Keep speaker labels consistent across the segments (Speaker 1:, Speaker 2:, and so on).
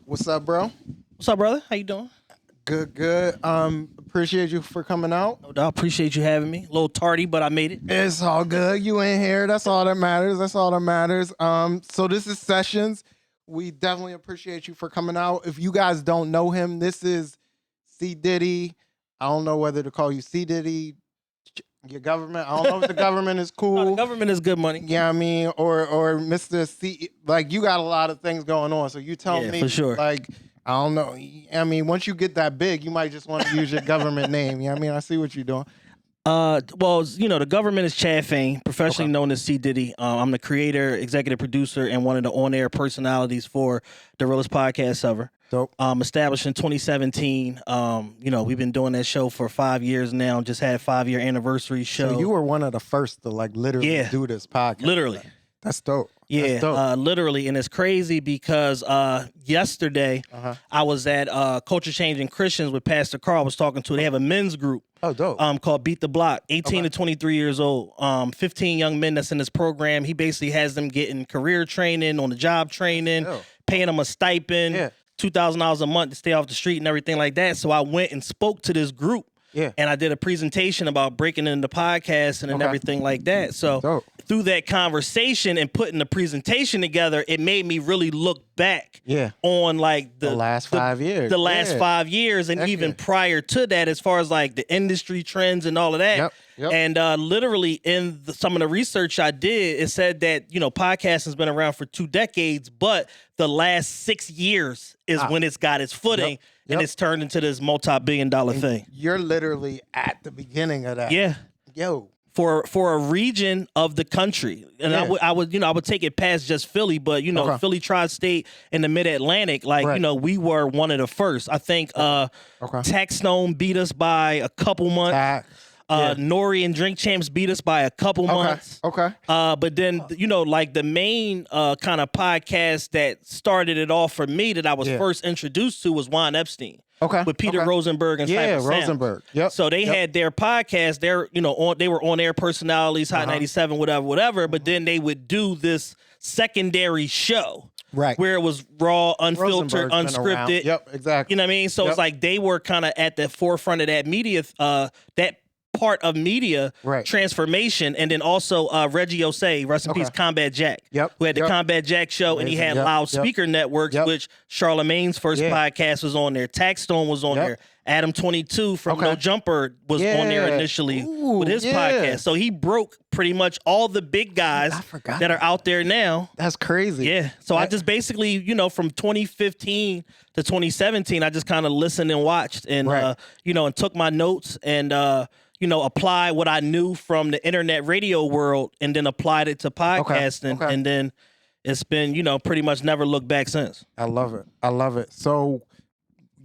Speaker 1: What's up, bro?
Speaker 2: What's up, brother? How you doing?
Speaker 1: Good. Appreciate you for coming out.
Speaker 2: No doubt. Appreciate you having me. A little tardy, but I made it.
Speaker 1: It's all good. You in here. That's all that matters. So this is Sessions. We definitely appreciate you for coming out. If you guys don't know him, this is C. Diddy. I don't know whether to call you C. Diddy, your government. I don't know if the government is cool.
Speaker 2: No, the government is good money.
Speaker 1: Yeah, I mean, or Mr. C. Like, you got a lot of things going on. So you tell me,
Speaker 2: for sure.
Speaker 1: Like, I don't know. I mean, once you get that big, you might just want to use your government name. You know what I mean? I see what you're doing.
Speaker 2: Well, you know, the government is Chad Fane, professionally known as C. Diddy. I'm the creator, executive producer, and one of the on-air personalities for the Realest podcast ever.
Speaker 1: Dope.
Speaker 2: Established in 2017. You know, we've been doing that show for 5 years now. Just had a 5-year anniversary show.
Speaker 1: So you were one of the first to like literally do this podcast.
Speaker 2: Literally.
Speaker 1: That's dope.
Speaker 2: Yeah,
Speaker 1: That's dope.
Speaker 2: literally, and it's crazy because yesterday I was at Culture Changing Christians with Pastor Carl. I was talking to. They have a men's group.
Speaker 1: Oh, dope.
Speaker 2: Called Beat the Block, 18 to 23 years old. 15 young men that's in this program. He basically has them getting career training, on the job training, paying them a stipend, $2,000 a month to stay off the street and everything like that. So I went and spoke to this group. Yeah. And I did a presentation about breaking into podcasting and everything like that. So through that conversation and putting the presentation together, it made me really look back on like the
Speaker 1: last 5 years.
Speaker 2: The last 5 years and even prior to that, as far as like the industry trends and all of that. And literally in some of the research I did, it said that, you know, podcasting has been around for 2 decades, but the last 6 years is when it's got its footing. And it's turned into this multi-billion-dollar thing.
Speaker 1: You're literally at the beginning of that.
Speaker 2: Yeah.
Speaker 1: Yo.
Speaker 2: For a region of the country. And I would take it past just Philly, but you know, Philly Tri-State and the Mid-Atlantic, like, you know, we were one of the first. I think Taxstone beat us by a couple months. Nori and Drink Champs beat us by a couple months. But then, you know, like the main kind of podcast that started it off for me that I was first introduced to was Juan Epstein. With Peter Rosenberg and Cypher Sound.
Speaker 1: Rosenberg.
Speaker 2: So they had their podcast. They're, you know, they were on air personalities, Hot 97, whatever. But then they would do this secondary show. Where it was raw, unfiltered, unscripted.
Speaker 1: Yep, exactly.
Speaker 2: You know what I mean? So it's like they were kind of at the forefront of that media, that part of media transformation. And then also Reggie Osei, rest in peace, Combat Jack, who had the Combat Jack show, and he had Loudspeaker Networks, which Charlemagne's first podcast was on there. Taxstone was on there. Adam 22 from No Jumper was on there initially with his podcast. So he broke pretty much all the big guys that are out there now.
Speaker 1: That's crazy.
Speaker 2: Yeah. So I just basically, you know, from 2015 to 2017, I just kind of listened and watched and, you know, and took my notes and, you know, apply what I knew from the internet radio world and then applied it to podcasting. And then it's been, you know, pretty much never looked back since.
Speaker 1: I love it. So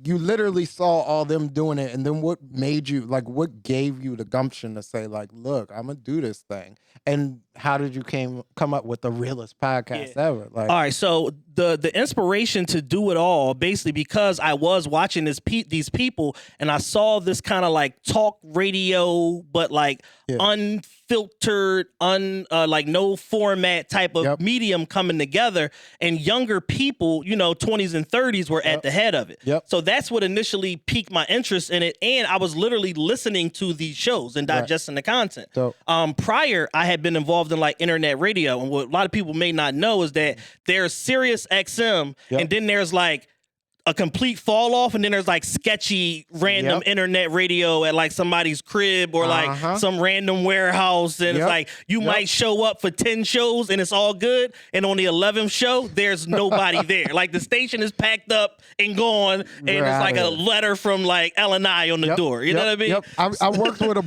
Speaker 1: you literally saw all them doing it, and then what made you, like, what gave you the gumption to say, like, look, I'm gonna do this thing? And how did you come up with the realest podcast ever? Like,
Speaker 2: all right, so the inspiration to do it all, basically, because I was watching these people, and I saw this kind of like talk radio, but like unfiltered, like no format type of medium coming together, and younger people, you know, 20s and 30s were at the head of it. So that's what initially piqued my interest in it, and I was literally listening to these shows and digesting the content. Prior, I had been involved in like internet radio, and what a lot of people may not know is that there's Sirius XM, and then there's like a complete fall off, and then there's like sketchy random internet radio at like somebody's crib or like some random warehouse, and it's like you might show up for 10 shows and it's all good, and on the 11th show there's nobody there. Like the station is packed up and gone, and it's like a letter from like L&I on the door. You know what I mean?
Speaker 1: I worked with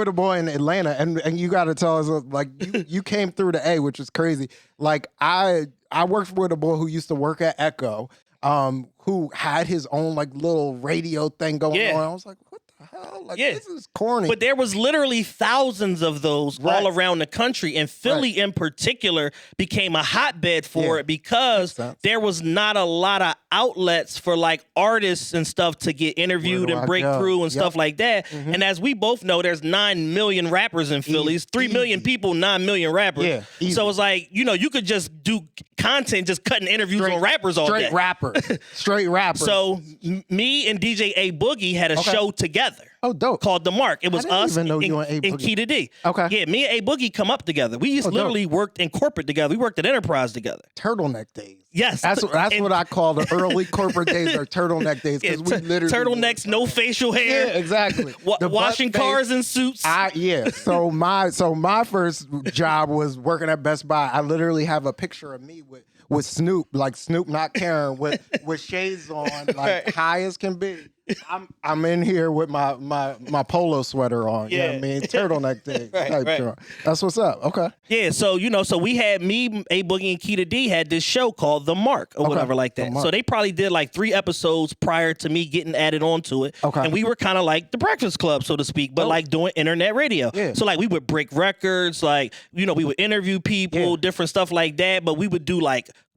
Speaker 1: a boy in Atlanta, and you got to tell us, like, you came through the A, which is crazy. Like I worked with a boy who used to work at Echo, who had his own like little radio thing going on. I was like, what the hell? Like, this is corny.
Speaker 2: But there was literally thousands of those all around the country, and Philly in particular became a hotbed for it because there was not a lot of outlets for like artists and stuff to get interviewed and break through and stuff like that. And as we both know, there's 9 million rappers in Philly. 3 million people, 9 million rappers. So it's like, you know, you could just do content just cutting interviews on rappers all day.
Speaker 1: Straight rapper.
Speaker 2: So me and DJ A Boogie had a show together.
Speaker 1: Oh, dope.
Speaker 2: Called The Mark. It was us and
Speaker 1: and
Speaker 2: Keita D.
Speaker 1: Okay.
Speaker 2: Yeah, me and A Boogie come up together. We just literally worked in corporate together. We worked at Enterprise together.
Speaker 1: Turtleneck days.
Speaker 2: Yes.
Speaker 1: That's what I call the early corporate days or turtleneck days. Because we literally
Speaker 2: turtlenecks, no facial hair.
Speaker 1: Yeah, exactly.
Speaker 2: Washing cars in suits.
Speaker 1: So my first job was working at Best Buy. I literally have a picture of me with Snoop, like Snoop not caring, with shades on, like high as can be. I'm in here with my polo sweater on. Yeah, you know what I mean, turtleneck thing. Right. That's what's up. Okay.
Speaker 2: Yeah, so so we had me, A Boogie, and Keita D had this show called The Mark or whatever like that. So they probably did like 3 episodes prior to me getting added onto it.
Speaker 1: Okay.
Speaker 2: And we were kind of like the Breakfast Club, so to speak, but like doing internet radio.
Speaker 1: Yeah.
Speaker 2: So like we would break records, like we would interview people, different stuff like that. But we would do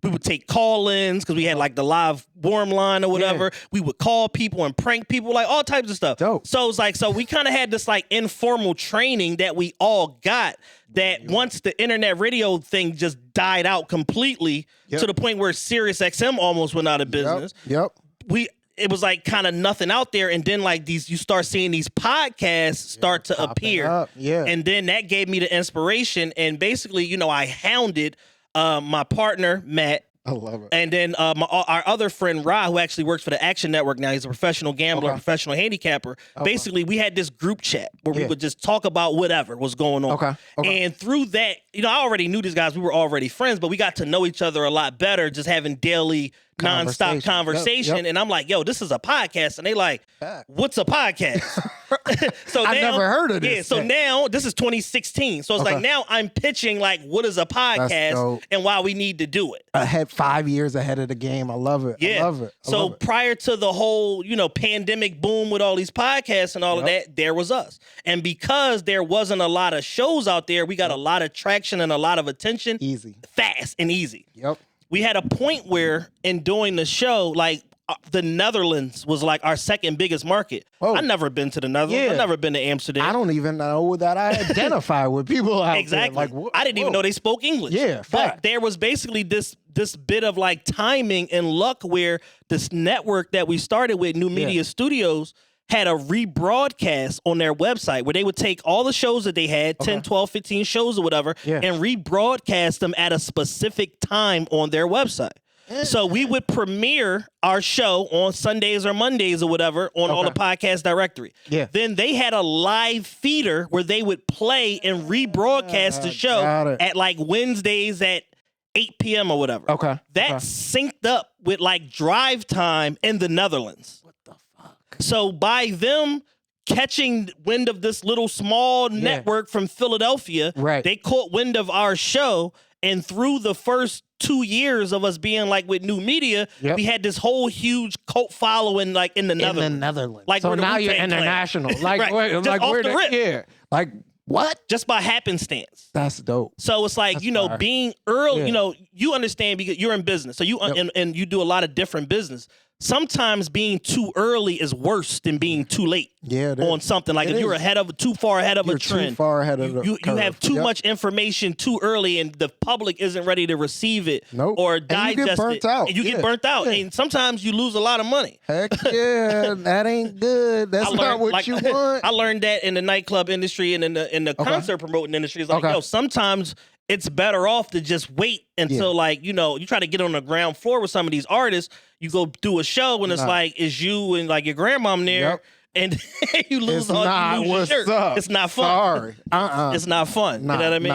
Speaker 2: we would take call-ins because we had like the live warm line or whatever. Yeah. We would call people and prank people, like all types of stuff.
Speaker 1: Dope.
Speaker 2: So it's like, so we kind of had this like informal training that we all got that once the internet radio thing just died out completely to the point where Sirius XM almost went out of business.
Speaker 1: Yep.
Speaker 2: It was like kind of nothing out there. And then like you start seeing these podcasts start to appear.
Speaker 1: Yeah.
Speaker 2: And then that gave me the inspiration. And basically, I hounded my partner, Matt.
Speaker 1: I love it.
Speaker 2: And then our other friend, Ra, who actually works for the Action Network now. He's a professional gambler, professional handicapper. Basically, we had this group chat where we would just talk about whatever was going on.
Speaker 1: Okay.
Speaker 2: And through that, I already knew these guys. We were already friends, but we got to know each other a lot better just having daily nonstop conversation. Yep. And I'm like, yo, this is a podcast. And they like, what's a podcast? So
Speaker 1: I never heard of this.
Speaker 2: Yeah, so now this is 2016. So it's like now I'm pitching like what is a podcast and why we need to do it.
Speaker 1: 5 years ahead of the game. I love it.
Speaker 2: Yeah.
Speaker 1: I love it.
Speaker 2: So prior to the whole, pandemic boom with all these podcasts and all of that, there was us. And because there wasn't a lot of shows out there, we got a lot of traction and a lot of attention.
Speaker 1: Easy.
Speaker 2: Fast and easy.
Speaker 1: Yep.
Speaker 2: We had a point where in doing the show, like the Netherlands was like our second biggest market. Whoa. I've never been to the Netherlands. I've never been to Amsterdam.
Speaker 1: I don't even know that I identify with people out
Speaker 2: exactly.
Speaker 1: there. Like,
Speaker 2: I didn't even know they spoke English.
Speaker 1: Yeah,
Speaker 2: but there was basically this bit of like timing and luck where this network that we started with, New Media Studios, had a rebroadcast on their website where they would take all the shows that they had, 10, 12, 15 shows or whatever, and rebroadcast them at a specific time on their website. So we would premiere our show on Sundays or Mondays or whatever on all the podcast directory. Yeah. Then they had a live feeder where they would play and rebroadcast the show at like Wednesdays at 8 p.m. or whatever.
Speaker 1: Okay.
Speaker 2: That synced up with like drive time in the Netherlands. What the fuck? So by them catching wind of this little small network from Philadelphia, they caught wind of our show. And through the first 2 years of us being like with New Media, we had this whole huge cult following like in the Netherlands. Like
Speaker 1: so now you're international. Like,
Speaker 2: just
Speaker 1: like
Speaker 2: off the rip.
Speaker 1: Yeah. Like what?
Speaker 2: Just by happenstance.
Speaker 1: That's dope.
Speaker 2: So it's like, being early, you understand because you're in business. So you and you do a lot of different business. Sometimes being too early is worse than being too late on something. Like if you're too far ahead of a trend.
Speaker 1: Too far ahead of the curve.
Speaker 2: You have too much information too early and the public isn't ready to receive it or digest
Speaker 1: you get burnt out.
Speaker 2: And you get burnt out. And sometimes you lose a lot of money.
Speaker 1: Heck yeah, that ain't good. That's not what you want.
Speaker 2: I learned that in the nightclub industry and in the concert promoting industry. It's like, sometimes it's better off to just wait until you try to get on the ground floor with some of these artists. You go do a show and it's like it's you and like your grandmom there, and you lose your shirt.
Speaker 1: Up.
Speaker 2: It's not fun.
Speaker 1: Sorry,
Speaker 2: it's not fun. You know what I mean?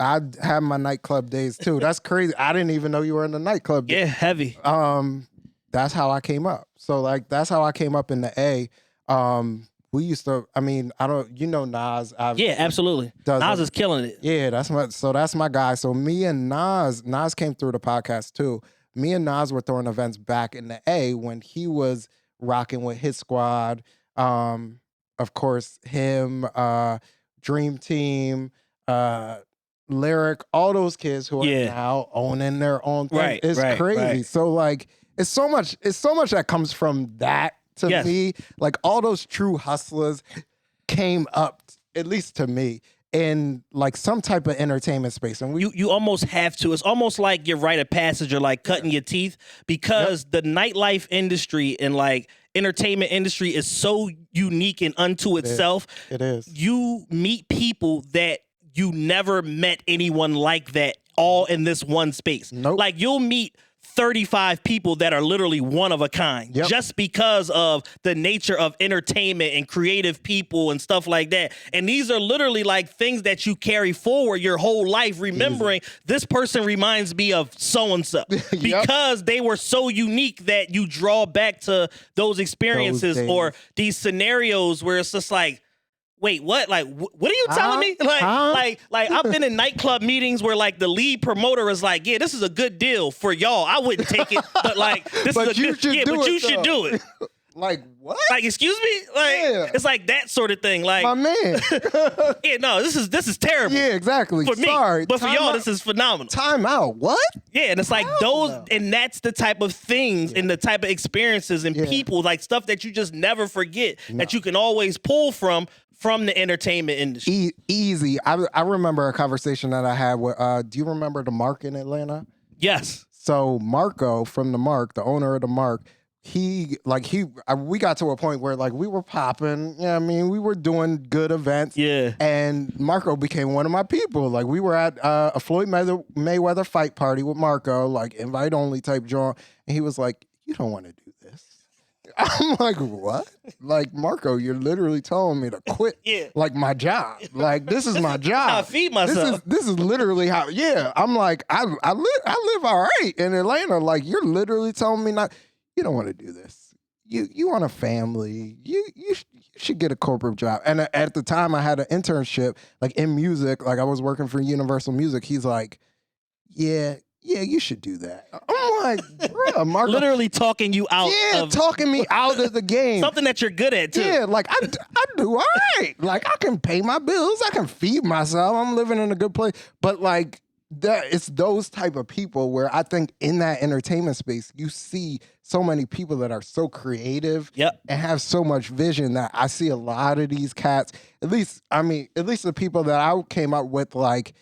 Speaker 1: I had my nightclub days too. That's crazy. I didn't even know you were in the nightclub.
Speaker 2: Yeah, heavy.
Speaker 1: That's how I came up. So like that's how I came up in the A. We used to, Nas.
Speaker 2: Yeah, absolutely. Nas is killing it.
Speaker 1: Yeah, that's my guy. So me and Nas came through the podcast too. Me and Nas were throwing events back in the A when he was rocking with his squad. Of course, him, Dream Team, Lyric, all those kids who are now owning their own thing. It's crazy. Right. So like, it's so much that comes from that. To me, like all those true hustlers came up, at least to me, in like some type of entertainment space. And
Speaker 2: you almost have to. It's almost like your rite of passage or like cutting your teeth, because the nightlife industry and like entertainment industry is so unique and unto itself.
Speaker 1: It is.
Speaker 2: You meet people that you never met anyone like that all in this one space.
Speaker 1: Nope.
Speaker 2: Like you'll meet 35 people that are literally one of a kind, just because of the nature of entertainment and creative people and stuff like that. And these are literally like things that you carry forward your whole life, remembering this person reminds me of so-and-so because they were so unique that you draw back to those experiences or these scenarios where it's just like, wait, what? Like, what are you telling me? Like, I've been in nightclub meetings where like the lead promoter is like, yeah, this is a good deal for y'all. I wouldn't take it, but like, this is a good, but you should do it.
Speaker 1: Like what?
Speaker 2: Like, excuse me? Like, it's like that sort of thing. Like,
Speaker 1: my man.
Speaker 2: No, this is terrible.
Speaker 1: Yeah, exactly.
Speaker 2: For me,
Speaker 1: Sorry,
Speaker 2: but for y'all, this is phenomenal.
Speaker 1: Time out. What?
Speaker 2: Yeah, and it's like and that's the type of things and the type of experiences and people, like stuff that you just never forget that you can always pull from the entertainment industry.
Speaker 1: Easy. I remember a conversation that I had with, do you remember the Mark in Atlanta?
Speaker 2: Yes.
Speaker 1: So Marco from the Mark, the owner of the Mark, we got to a point where like we were popping. Yeah, I mean, we were doing good events.
Speaker 2: Yeah.
Speaker 1: And Marco became one of my people. Like we were at a Floyd Mayweather fight party with Marco, like invite only type joint. And he was like, "You don't want to do this." I'm like, "What?" Like, Marco, you're literally telling me to quit like my job. Like, this is my job.
Speaker 2: I feed myself.
Speaker 1: This is literally how, I'm like, I live all right in Atlanta. Like, you're literally telling me not. You don't want to do this. You want a family. You should get a corporate job. And at the time, I had an internship like in music. Like I was working for Universal Music. He's like, yeah, you should do that. I'm like, bro, Marco.
Speaker 2: Literally talking you out.
Speaker 1: Yeah, talking me out of the game.
Speaker 2: Something that you're good at too.
Speaker 1: Yeah, like I do all right. Like I can pay my bills. I can feed myself. I'm living in a good place. But like it's those type of people where I think in that entertainment space, you see so many people that are so creative and have so much vision that I see a lot of these cats, at least the people that I came up with, like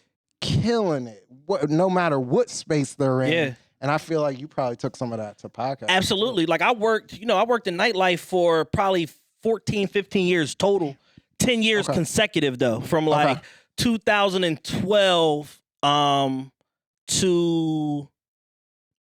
Speaker 1: killing it, no matter what space they're in. Yeah. And I feel like you probably took some of that to podcast.
Speaker 2: Absolutely. Like I worked in nightlife for probably 14, 15 years total, 10 years consecutive though, from like 2012 to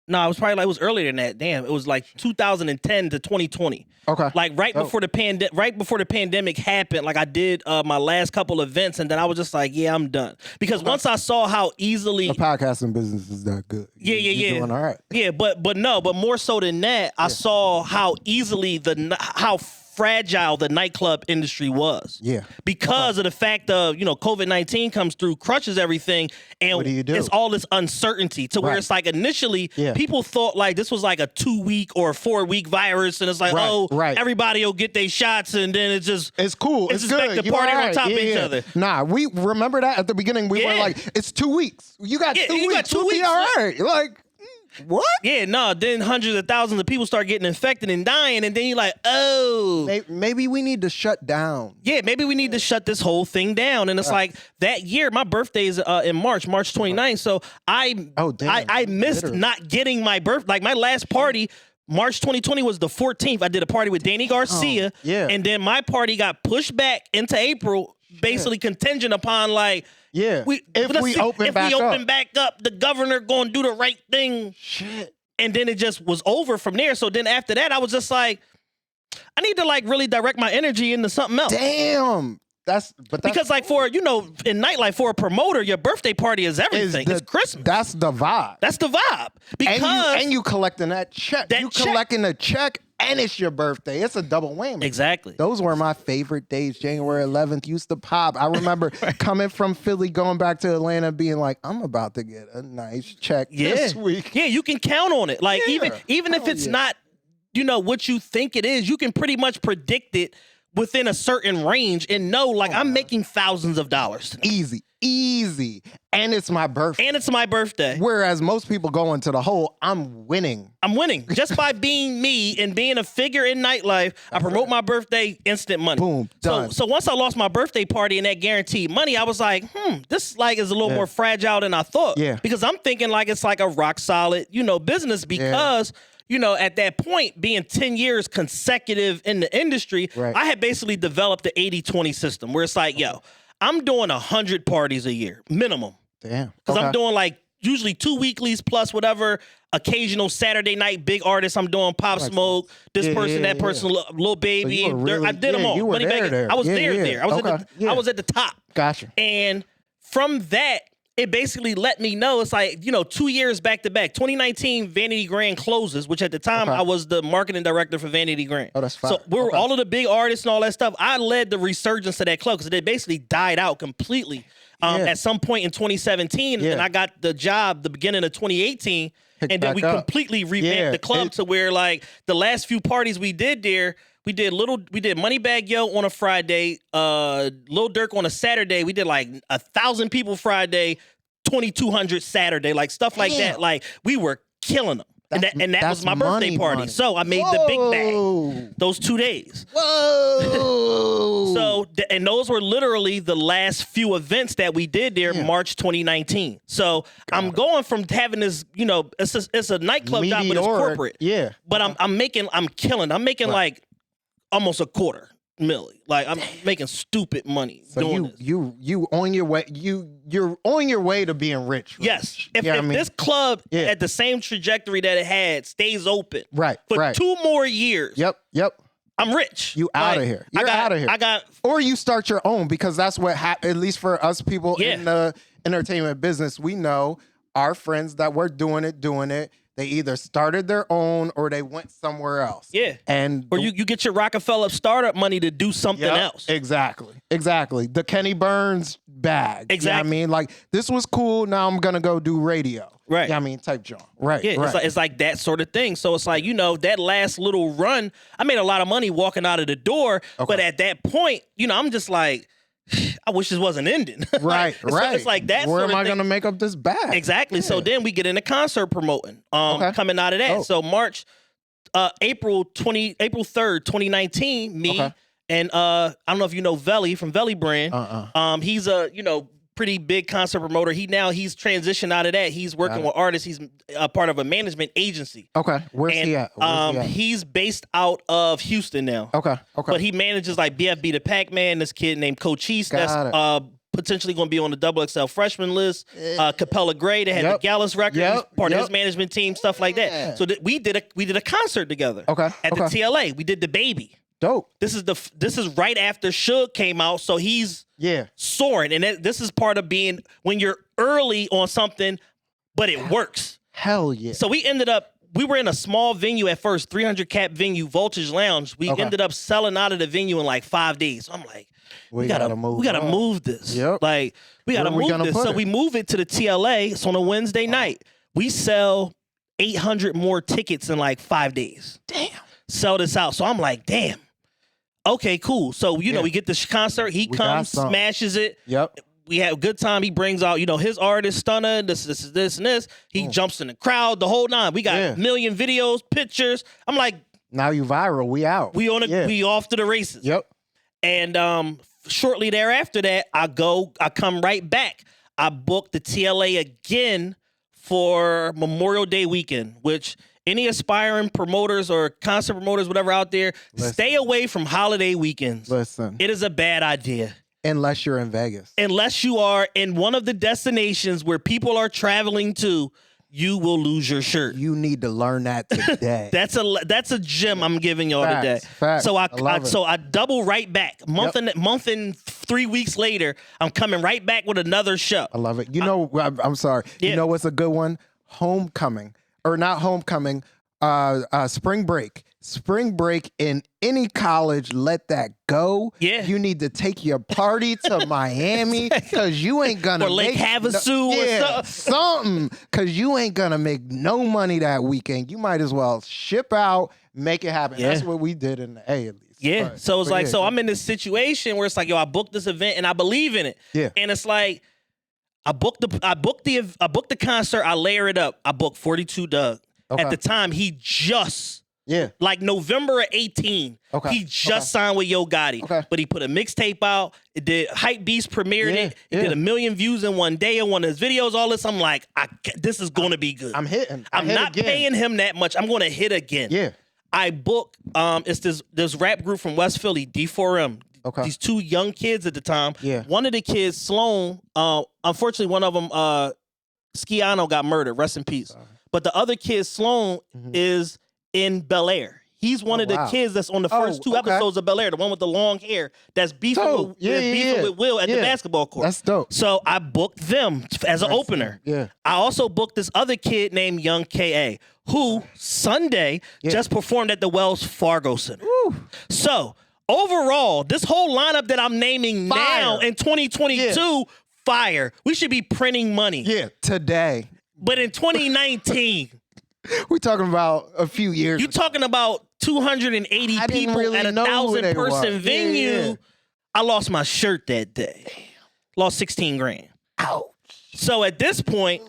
Speaker 2: it was probably like, it was earlier than that. Damn, it was like 2010 to 2020. Okay. Like right before the pandemic happened, like I did my last couple events, and then I was just like, yeah, I'm done. Because once I saw how easily
Speaker 1: the podcasting business is that good. You're doing all right.
Speaker 2: Yeah, but more so than that, I saw how easily how fragile the nightclub industry was. Yeah. Because of the fact of, COVID-19 comes through, crushes everything, and
Speaker 1: what do you do?
Speaker 2: It's all this uncertainty to where it's like initially people thought like this was like a 2-week or 4-week virus, and it's like, everybody will get their shots, and then it's
Speaker 1: cool.
Speaker 2: It's just
Speaker 1: good.
Speaker 2: back to partying on top of each other.
Speaker 1: Nah, we remember that at the beginning. We were like, it's 2 weeks. You got 2 weeks.
Speaker 2: Got 2 weeks.
Speaker 1: All right. Like, what?
Speaker 2: Yeah, no. Then hundreds of thousands of people start getting infected and dying, and then you're like, oh,
Speaker 1: maybe we need to shut down.
Speaker 2: Yeah, maybe we need to shut this whole thing down. And it's like that year, my birthday is in March 29th. So I missed not getting my birth. Like my last party, March 2020 was the 14th. I did a party with Danny Garcia, and then my party got pushed back into April, basically contingent upon like.
Speaker 1: Yeah, if we open
Speaker 2: back up, the governor going to do the right thing.
Speaker 1: Shit.
Speaker 2: And then it just was over from there. So then after that, I was just like, I need to like really direct my energy into something else.
Speaker 1: Damn. That's
Speaker 2: because like for, in nightlife, for a promoter, your birthday party is everything. It's Christmas.
Speaker 1: That's the vibe.
Speaker 2: That's the vibe. Because
Speaker 1: and you collecting that check. Collecting a check. And it's your birthday. It's a double whammy.
Speaker 2: Exactly.
Speaker 1: Those were my favorite days. January 11th used to pop. I remember coming from Philly, going back to Atlanta, being like, I'm about to get a nice check this week.
Speaker 2: Yeah, you can count on it. Like even if it's not, what you think it is, you can pretty much predict it within a certain range and know, like, I'm making thousands of dollars tonight.
Speaker 1: Easy. easy. And it's my birthday. Whereas most people go into the hole, I'm winning.
Speaker 2: Just by being me and being a figure in nightlife. I promote my birthday, instant money.
Speaker 1: Boom, done.
Speaker 2: So once I lost my birthday party and that guaranteed money, I was like, this like is a little more fragile than I thought.
Speaker 1: Yeah.
Speaker 2: Because I'm thinking like it's like a rock solid, business because at that point, being 10 years consecutive in the industry, I had basically developed the 80-20 system where it's like, I'm doing 100 parties a year, minimum.
Speaker 1: Damn.
Speaker 2: Because I'm doing like usually 2 weeklies plus whatever occasional Saturday night big artists. I'm doing Pop Smoke, this person, that person, Lil Baby.
Speaker 1: So really,
Speaker 2: I did them all.
Speaker 1: You were there.
Speaker 2: I was there. I was at the top.
Speaker 1: Gotcha.
Speaker 2: And from that, it basically let me know it's like, 2 years back to back. 2019 Vanity Grand closes, which at the time I was the marketing director for Vanity Grand.
Speaker 1: Oh, that's fine.
Speaker 2: So we were all of the big artists and all that stuff. I led the resurgence of that club because it basically died out completely at some point in 2017. And I got the job the beginning of 2018. And then we completely revamped the club to where like the last few parties we did there, we did Moneybag Yo on a Friday, Lil Durk on a Saturday. We did like 1,000 people Friday, 2,200 Saturday, like stuff like that. Like we were killing them. And that was my birthday party. So I made the big bag those 2 days.
Speaker 1: Whoa.
Speaker 2: So, and those were literally the last few events that we did there, March 2019. So I'm going from having this, it's a nightclub job, but it's corporate.
Speaker 1: Yeah.
Speaker 2: But I'm killing. I'm making like almost $250,000. Like I'm making stupid money doing this.
Speaker 1: You on your way. You're on your way to being rich.
Speaker 2: Yes. If this club at the same trajectory that it had stays open for 2 more years.
Speaker 1: Yep.
Speaker 2: I'm rich.
Speaker 1: You out of here. You're out of here. Or you start your own because that's what at least for us people in the entertainment business, we know our friends that were doing it. They either started their own or they went somewhere else. Yeah.
Speaker 2: Or you get your Rockefeller startup money to do something else.
Speaker 1: Exactly. The Kenny Burns bag.
Speaker 2: Exactly.
Speaker 1: You know what I mean? Like, this was cool. Now I'm going to go do radio.
Speaker 2: Right.
Speaker 1: You know what I mean? Type John. Right.
Speaker 2: Yeah.
Speaker 1: Right.
Speaker 2: It's like that sort of thing. So it's like, that last little run, I made a lot of money walking out of the door. But at that point, I'm just like, I wish this wasn't ending.
Speaker 1: Right.
Speaker 2: It's like that.
Speaker 1: Where am I going to make up this bag?
Speaker 2: Exactly. Yeah. So then we get into concert promoting. Coming out of that. So April 3rd, 2019, me and I don't know if you know Veli from Veli Brand. He's a pretty big concert promoter. He's transitioned out of that. He's working with artists. He's a part of a management agency.
Speaker 1: Okay. Where's he at?
Speaker 2: He's based out of Houston now.
Speaker 1: Okay.
Speaker 2: But he manages like BFB the Pac-Man, this kid named Cochise that's potentially going to be on the XXL freshman list. Capella Gray, they had the Gallus record, part of his management team, stuff like that. So we did a concert together. At the TLA. We did The Baby.
Speaker 1: Dope.
Speaker 2: This is right after Suge came out, so he's soaring, and this is part of being when you're early on something, but it works.
Speaker 1: Hell yeah!
Speaker 2: So we were in a small venue at first, 300 cap venue, Voltage Lounge. We ended up selling out of the venue in like 5 days. So I'm like, we gotta move this.
Speaker 1: Yep.
Speaker 2: Like we gotta move this. So we move it to the TLA. It's on a Wednesday night. We sell 800 more tickets in like 5 days.
Speaker 1: Damn.
Speaker 2: Sell this out. So I'm like, damn. Okay, cool. So, we get this concert. He comes, smashes it.
Speaker 1: Yep.
Speaker 2: We have a good time. He brings out, his artist, Stunner, this, and this. He jumps in the crowd, the whole nine. We got a million videos, pictures. I'm like,
Speaker 1: now you viral. We out.
Speaker 2: We off to the races.
Speaker 1: Yep.
Speaker 2: And shortly thereafter that, I come right back. I booked the TLA again for Memorial Day weekend, which any aspiring promoters or concert promoters, whatever out there, stay away from holiday weekends.
Speaker 1: Listen.
Speaker 2: It is a bad idea.
Speaker 1: Unless you're in Vegas.
Speaker 2: Unless you are in one of the destinations where people are traveling to, you will lose your shirt.
Speaker 1: You need to learn that today.
Speaker 2: That's a gem I'm giving y'all today.
Speaker 1: Facts.
Speaker 2: So I double right back. Month and 3 weeks later, I'm coming right back with another show.
Speaker 1: I love it. I'm sorry. You know what's a good one? Homecoming. Or not homecoming, spring break. Spring break in any college, let that go. Yeah. You need to take your party to Miami because you ain't gonna
Speaker 2: or Lake Havasu or
Speaker 1: something. Because you ain't gonna make no money that weekend. You might as well ship out, make it happen. That's what we did in the A at least.
Speaker 2: Yeah. So it's like, so I'm in this situation where it's like, I booked this event and I believe in it.
Speaker 1: Yeah.
Speaker 2: And it's like, I booked the concert. I layer it up. I booked 42 Doug.
Speaker 1: Okay.
Speaker 2: At the time, he just like November of 18.
Speaker 1: Okay.
Speaker 2: He just signed with Yo Gotti.
Speaker 1: Okay.
Speaker 2: But he put a mixtape out. It did Hype Beast premiered it. It did 1 million views in one day in one of his videos. All this. I'm like, this is gonna be good.
Speaker 1: I'm hitting.
Speaker 2: I'm not paying him that much. I'm gonna hit again.
Speaker 1: Yeah.
Speaker 2: I book it's this rap group from West Philly, D4M.
Speaker 1: Okay.
Speaker 2: These 2 young kids at the time.
Speaker 1: Yeah.
Speaker 2: One of the kids, Sloan, unfortunately one of them, Skiano, got murdered. Rest in peace. But the other kid, Sloan, is in Bel Air. He's one of the kids that's on the first 2 episodes of Bel Air, the one with the long hair that's beefing, with Will at the basketball court.
Speaker 1: That's dope.
Speaker 2: So I booked them as an opener.
Speaker 1: Yeah.
Speaker 2: I also booked this other kid named Young K.A., who Sunday just performed at the Wells Fargo Center.
Speaker 1: Woo.
Speaker 2: So overall, this whole lineup that I'm naming now in 2022, fire. We should be printing money.
Speaker 1: Yeah, today.
Speaker 2: But in 2019,
Speaker 1: we're talking about a few years.
Speaker 2: you're talking about 280 people
Speaker 1: really
Speaker 2: at a
Speaker 1: know who they
Speaker 2: 1,000-person
Speaker 1: were.
Speaker 2: venue.
Speaker 1: Yeah.
Speaker 2: I lost my shirt that day. Lost 16 grand.
Speaker 1: Ouch.
Speaker 2: So at this point,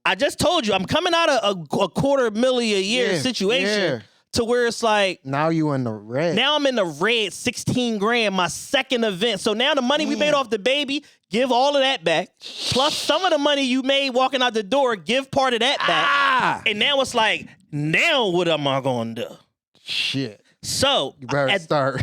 Speaker 2: I just told you I'm coming out of a $250,000 a year situation to where it's like
Speaker 1: now you in the red.
Speaker 2: Now I'm in the red, 16 grand, my second event. So now the money we made off the baby, give all of that back. Plus some of the money you made walking out the door, give part of that back. And now it's like, now what am I going to do?
Speaker 1: Shit.
Speaker 2: So
Speaker 1: you better start.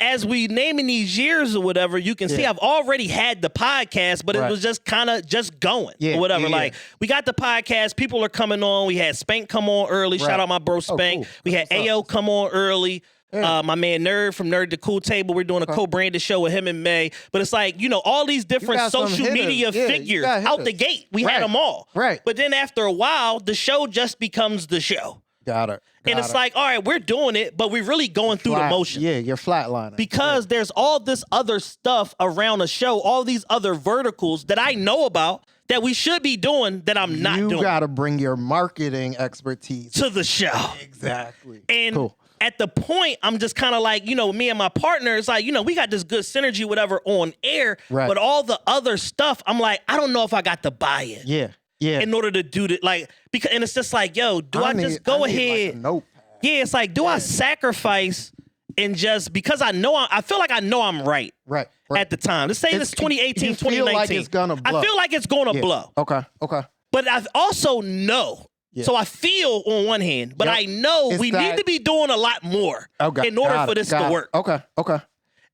Speaker 2: As we naming these years or whatever, you can see I've already had the podcast, but it was just kind of just going or whatever. Like we got the podcast, people are coming on. We had Spank come on early. Shout out my bro Spank. Cool. We had Ayo come on early. My man Nerd from Nerd to Cool Table. We're doing a co-branded show with him in May. But it's like, all these different social media figures out the gate. We had them all.
Speaker 1: Right.
Speaker 2: But then after a while, the show just becomes the show.
Speaker 1: Got it.
Speaker 2: And it's like, all right, we're doing it, but we're really going through the motion.
Speaker 1: Yeah, you're flatlining.
Speaker 2: Because there's all this other stuff around the show, all these other verticals that I know about that we should be doing that I'm not doing.
Speaker 1: You got to bring your marketing expertise
Speaker 2: to the show.
Speaker 1: Exactly.
Speaker 2: And at the point, I'm just kind of like, me and my partner, it's like, we got this good synergy, whatever, on air. Right. But all the other stuff, I'm like, I don't know if I got the buy-in.
Speaker 1: Yeah. Yeah.
Speaker 2: In order to do that, and it's just like, yo, I just go ahead?
Speaker 1: Like
Speaker 2: yeah, it's like, do I sacrifice and just because I feel like I know I'm right.
Speaker 1: Right.
Speaker 2: At the time. Let's say this 2018, 2019.
Speaker 1: Feel like it's gonna blow.
Speaker 2: I feel like it's gonna blow.
Speaker 1: Okay.
Speaker 2: But I also know. Yeah. So I feel on one hand, but I know we need to be doing a lot more in order for this to work.
Speaker 1: Okay.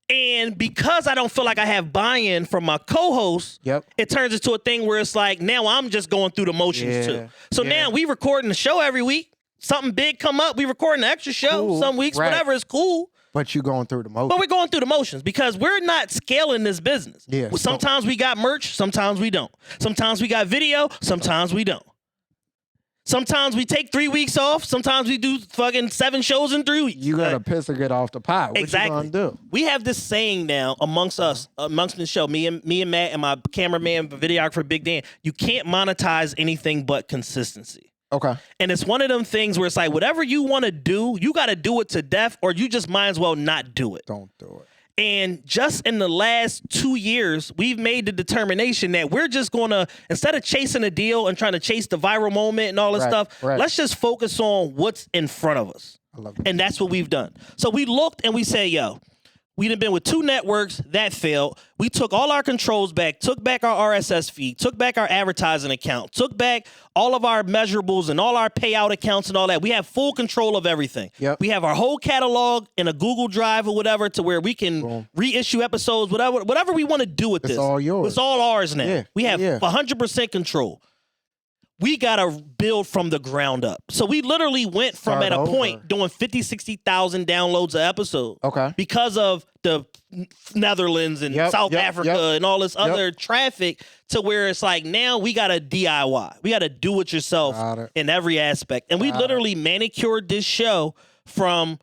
Speaker 2: And because I don't feel like I have buy-in from my co-host, it turns into a thing where it's like, now I'm just going through the motions too. So now we recording the show every week. Something big come up, we recording an extra show some weeks, whatever is cool.
Speaker 1: But you're going through the motions.
Speaker 2: But we're going through the motions because we're not scaling this business.
Speaker 1: Yeah.
Speaker 2: Sometimes we got merch, sometimes we don't. Sometimes we got video, sometimes we don't. Sometimes we take 3 weeks off. Sometimes we do fucking 7 shows in 3 weeks.
Speaker 1: You gotta piss or get off the pot. What you gonna do?
Speaker 2: We have this saying now amongst us, amongst the show, me and Matt and my cameraman, videographer, Big Dan. You can't monetize anything but consistency.
Speaker 1: Okay.
Speaker 2: And it's one of them things where it's like, whatever you want to do, you got to do it to death, or you just might as well not do it.
Speaker 1: Don't do it.
Speaker 2: And just in the last 2 years, we've made the determination that we're just going to, instead of chasing a deal and trying to chase the viral moment and all this stuff, let's just focus on what's in front of us.
Speaker 1: I love that.
Speaker 2: And that's what we've done. So we looked and we said, yo, we done been with 2 networks that failed. We took all our controls back, took back our RSS feed, took back our advertising account, took back all of our measurables and all our payout accounts and all that. We have full control of everything.
Speaker 1: Yep.
Speaker 2: We have our whole catalog in a Google Drive or whatever to where we can reissue episodes, whatever we want to do with this.
Speaker 1: It's all yours.
Speaker 2: It's all ours now.
Speaker 1: Yeah.
Speaker 2: We have 100% control. We got to build from the ground up. So we literally went from at a point doing 50, 60,000 downloads an episode.
Speaker 1: Okay.
Speaker 2: Because of the Netherlands and South Africa and all this other traffic to where it's like now we got to DIY. We got to do it yourself in every aspect. And we literally manicured this show from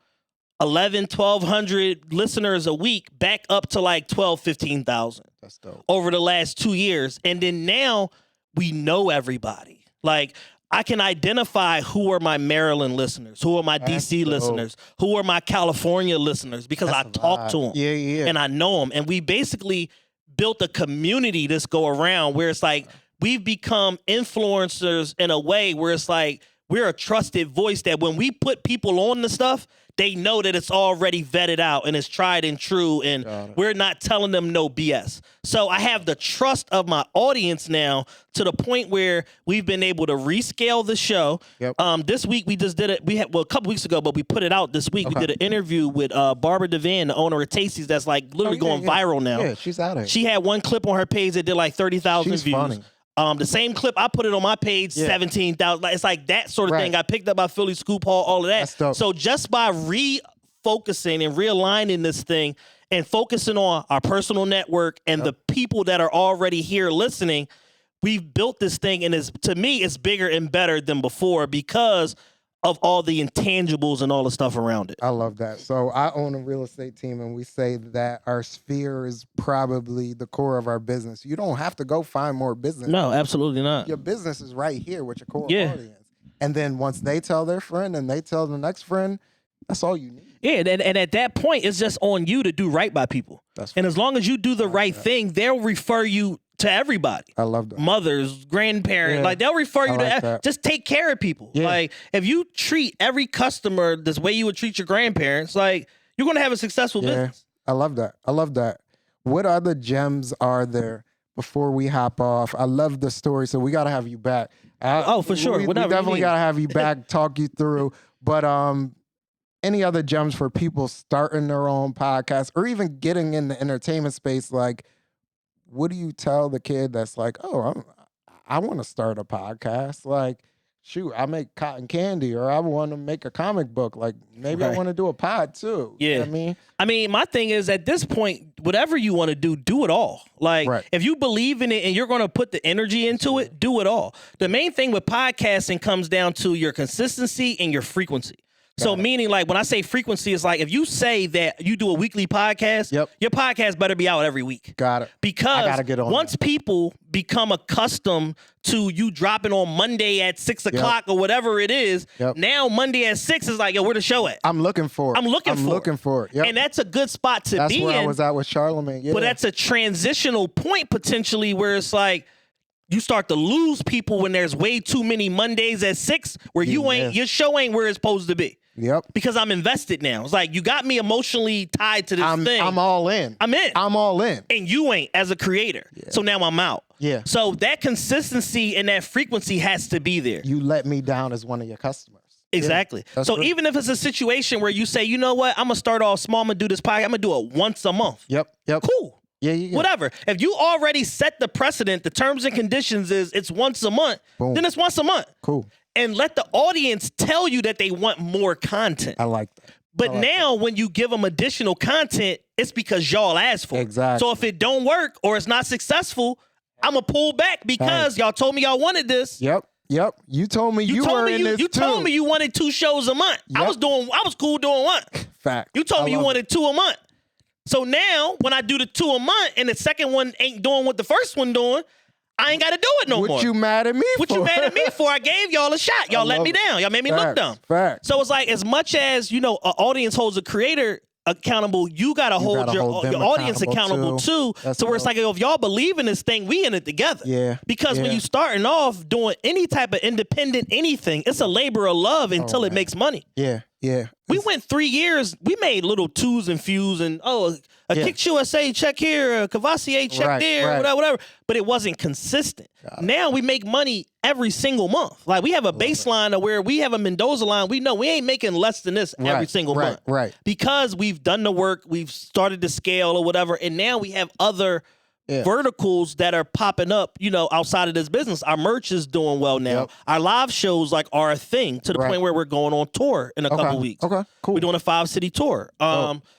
Speaker 2: 1,200 listeners a week back up to like 12, 15,000.
Speaker 1: That's dope.
Speaker 2: Over the last 2 years. And then now we know everybody. Like, I can identify who are my Maryland listeners, who are my DC listeners, who are my California listeners, because I talk to them.
Speaker 1: Yeah.
Speaker 2: And I know them. And we basically built a community this go around where it's like, we've become influencers in a way where it's like we're a trusted voice that when we put people on the stuff, they know that it's already vetted out and it's tried and true, and we're not telling them no BS. So I have the trust of my audience now to the point where we've been able to rescale the show.
Speaker 1: Yep.
Speaker 2: This week we just did it. We had a couple weeks ago, but we put it out this week. We did an interview with Barbara Devan, the owner of Tasty's, that's like literally going viral now.
Speaker 1: Yeah, she's out of here.
Speaker 2: She had one clip on her page that did like 30,000 views.
Speaker 1: Funny.
Speaker 2: The same clip, I put it on my page, 17,000. Like, it's like that sort of thing. I picked up by Philly Scoop Hall, all of that.
Speaker 1: That's dope.
Speaker 2: So just by refocusing and realigning this thing and focusing on our personal network and the people that are already here listening, we've built this thing, and to me, it's bigger and better than before because of all the intangibles and all the stuff around it.
Speaker 1: I love that. So I own a real estate team, and we say that our sphere is probably the core of our business. You don't have to go find more business.
Speaker 2: No, absolutely not.
Speaker 1: Your business is right here with your core audience. And then once they tell their friend and they tell the next friend, that's all you need.
Speaker 2: Yeah, and at that point, it's just on you to do right by people. And as long as you do the right thing, they'll refer you to everybody.
Speaker 1: I love that.
Speaker 2: Mothers, grandparents, like they'll refer you to just take care of people.
Speaker 1: Yeah.
Speaker 2: Like if you treat every customer this way you would treat your grandparents, like you're gonna have a successful business.
Speaker 1: I love that. I love that. What other gems are there before we hop off? I love the story, so we gotta have you back.
Speaker 2: For sure.
Speaker 1: We
Speaker 2: Whatever
Speaker 1: definitely gotta have you back, talk you through. But any other gems for people starting their own podcast or even getting in the entertainment space? Like, what do you tell the kid that's like, oh, I want to start a podcast? Like, shoot, I make cotton candy, or I want to make a comic book. Like, maybe I want to do a pod too.
Speaker 2: Yeah.
Speaker 1: You know what
Speaker 2: I mean, my thing is at this point, whatever you want to do it all. Like, if you believe in it and you're going to put the energy into it, do it all. The main thing with podcasting comes down to your consistency and your frequency. So meaning like when I say frequency, it's like if you say that you do a weekly podcast, your podcast better be out every week.
Speaker 1: Got it.
Speaker 2: Because
Speaker 1: I gotta get on
Speaker 2: once people become accustomed to you dropping on Monday at 6 o'clock or whatever it is, now Monday at 6 is like, yo, where the show at?
Speaker 1: I'm looking for it.
Speaker 2: I'm looking for it.
Speaker 1: Yep.
Speaker 2: And that's a good spot to be in.
Speaker 1: That's where I was at with Charlamagne. Yeah.
Speaker 2: But that's a transitional point potentially where it's like, you start to lose people when there's way too many Mondays at 6 where your show ain't where it's supposed to be.
Speaker 1: Yep.
Speaker 2: Because I'm invested now. It's like you got me emotionally tied to this thing.
Speaker 1: I'm all in.
Speaker 2: I'm in.
Speaker 1: I'm all in.
Speaker 2: And you ain't as a creator. Yeah. So now I'm out.
Speaker 1: Yeah.
Speaker 2: So that consistency and that frequency has to be there.
Speaker 1: You let me down as one of your customers.
Speaker 2: Exactly.
Speaker 1: Yeah,
Speaker 2: so even if it's a situation where you say, you know what, I'm going to start off small, I'm going to do this podcast, I'm going to do it once a month.
Speaker 1: Yep.
Speaker 2: Cool.
Speaker 1: Yeah.
Speaker 2: Whatever. If you already set the precedent, the terms and conditions is it's once a month, then it's once a month.
Speaker 1: Cool.
Speaker 2: And let the audience tell you that they want more content.
Speaker 1: I like that.
Speaker 2: But now when you give them additional content, it's because y'all asked for it.
Speaker 1: Exactly.
Speaker 2: So if it don't work or it's not successful, I'm going to pull back because y'all told me y'all wanted this.
Speaker 1: Yep. You told me you were in this too.
Speaker 2: You told me you wanted 2 shows a month.
Speaker 1: Yep.
Speaker 2: I was cool doing one.
Speaker 1: Fact.
Speaker 2: You told me you wanted 2 a month. So now when I do the 2 a month and the second one ain't doing what the first one doing, I ain't got to do it no more.
Speaker 1: What you mad at me for?
Speaker 2: What you mad at me for? I gave y'all a shot. Y'all let me down. Y'all made me look dumb.
Speaker 1: Fact.
Speaker 2: So it's like as much as, an audience holds a creator accountable, you got to hold your audience accountable too. So where it's like, if y'all believe in this thing, we in it together.
Speaker 1: Yeah.
Speaker 2: Because when you starting off doing any type of independent anything, it's a labor of love until it makes money.
Speaker 1: Yeah.
Speaker 2: We went 3 years. We made little twos and fews and a Kicks USA check here, a Cavassier check there, whatever. But it wasn't consistent. Now we make money every single month. Like we have a baseline of where we have a Mendoza line. We know we ain't making less than this every single month.
Speaker 1: Right.
Speaker 2: Because we've done the work, we've started to scale or whatever, and now we have other verticals that are popping up, outside of this business. Our merch is doing well now.
Speaker 1: Yep.
Speaker 2: Our live shows are a thing to the point where we're going on tour in a couple weeks.
Speaker 1: Okay, cool.
Speaker 2: We're doing a 5-city tour.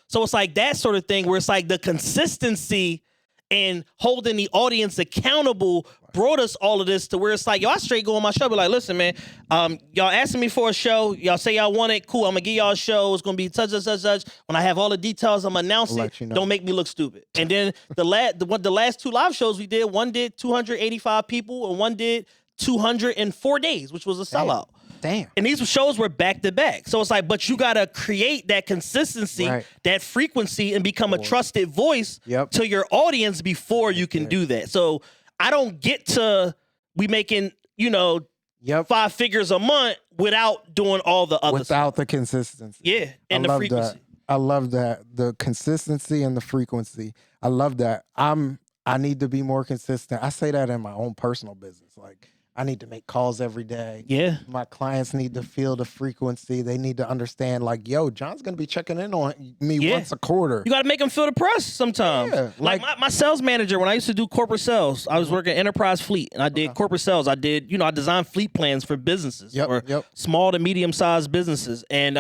Speaker 2: So it's like that sort of thing where it's like the consistency and holding the audience accountable brought us all of this to where it's like, yo, I straight go on my show, be like, listen, man, y'all asking me for a show. Y'all say y'all want it. Cool. I'm going to give y'all a show. It's going to be such. When I have all the details, I'm going to announce it. Don't make me look stupid. And then the last 2 live shows we did, one did 285 people and one did 204 days, which was a sellout.
Speaker 1: Damn.
Speaker 2: And these shows were back to back. So it's like, but you got to create that consistency, that frequency, and become a trusted voice to your audience before you can do that. So I don't get to we making,
Speaker 1: Yep.
Speaker 2: 5 figures a month without doing all the other stuff.
Speaker 1: Without the consistency.
Speaker 2: Yeah, and the frequency.
Speaker 1: I love that. The consistency and the frequency. I love that. I need to be more consistent. I say that in my own personal business. Like, I need to make calls every day.
Speaker 2: Yeah.
Speaker 1: My clients need to feel the frequency. They need to understand, like, yo, John's going to be checking in on me once a quarter.
Speaker 2: You got to make them feel the press sometimes.
Speaker 1: Yeah,
Speaker 2: like my sales manager, when I used to do corporate sales, I was working enterprise fleet, and I did corporate sales. I did, I designed fleet plans for businesses or small to medium-sized businesses. And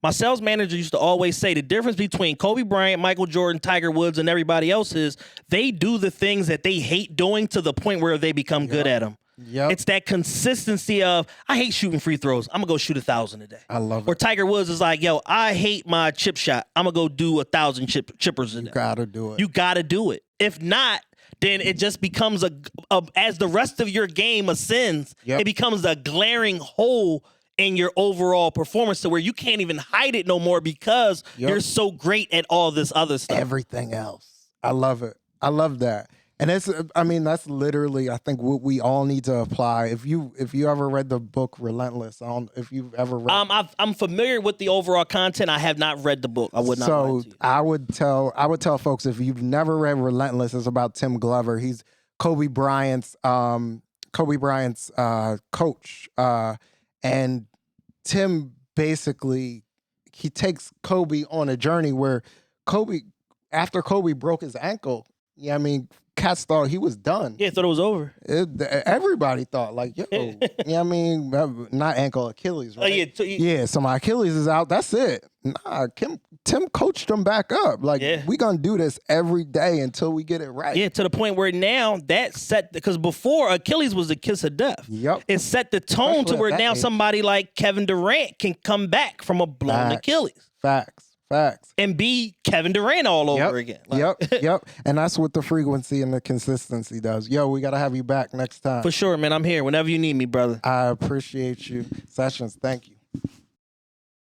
Speaker 2: my sales manager used to always say the difference between Kobe Bryant, Michael Jordan, Tiger Woods, and everybody else is they do the things that they hate doing to the point where they become good at them.
Speaker 1: Yep.
Speaker 2: It's that consistency of, I hate shooting free throws. I'm going to go shoot 1,000 a day.
Speaker 1: I love it.
Speaker 2: Or Tiger Woods is like, yo, I hate my chip shot. I'm going to go do 1,000 chippers a day.
Speaker 1: You got to do it.
Speaker 2: You got to do it. If not, then it just becomes as the rest of your game ascends, it becomes a glaring hole in your overall performance to where you can't even hide it no more because you're so great at all this other stuff.
Speaker 1: Everything else. I love it. I love that. And that's literally, I think, what we all need to apply. If you ever read the book Realest, if you've ever read
Speaker 2: I'm familiar with the overall content. I have not read the book. I would not lie to you.
Speaker 1: I would tell folks, if you've never read Relentless, it's about Tim Glover. He's Kobe Bryant's coach. And Tim basically, he takes Kobe on a journey where after Kobe broke his ankle, cats thought he was done.
Speaker 2: Yeah, thought it was over.
Speaker 1: Everybody thought, like, yo, not ankle, Achilles, right? So my Achilles is out. That's it. Nah, Tim coached him back up. Like, we gonna do this every day until we get it right.
Speaker 2: Yeah, to the point where now that set, because before Achilles was the kiss of death.
Speaker 1: Yep.
Speaker 2: It set the tone to where now somebody like Kevin Durant can come back from a blown Achilles.
Speaker 1: Facts.
Speaker 2: And be Kevin Durant all over again.
Speaker 1: Yep. And that's what the frequency and the consistency does. Yo, we got to have you back next time.
Speaker 2: For sure, man. I'm here whenever you need me, brother.
Speaker 1: I appreciate you. Sessions, thank you.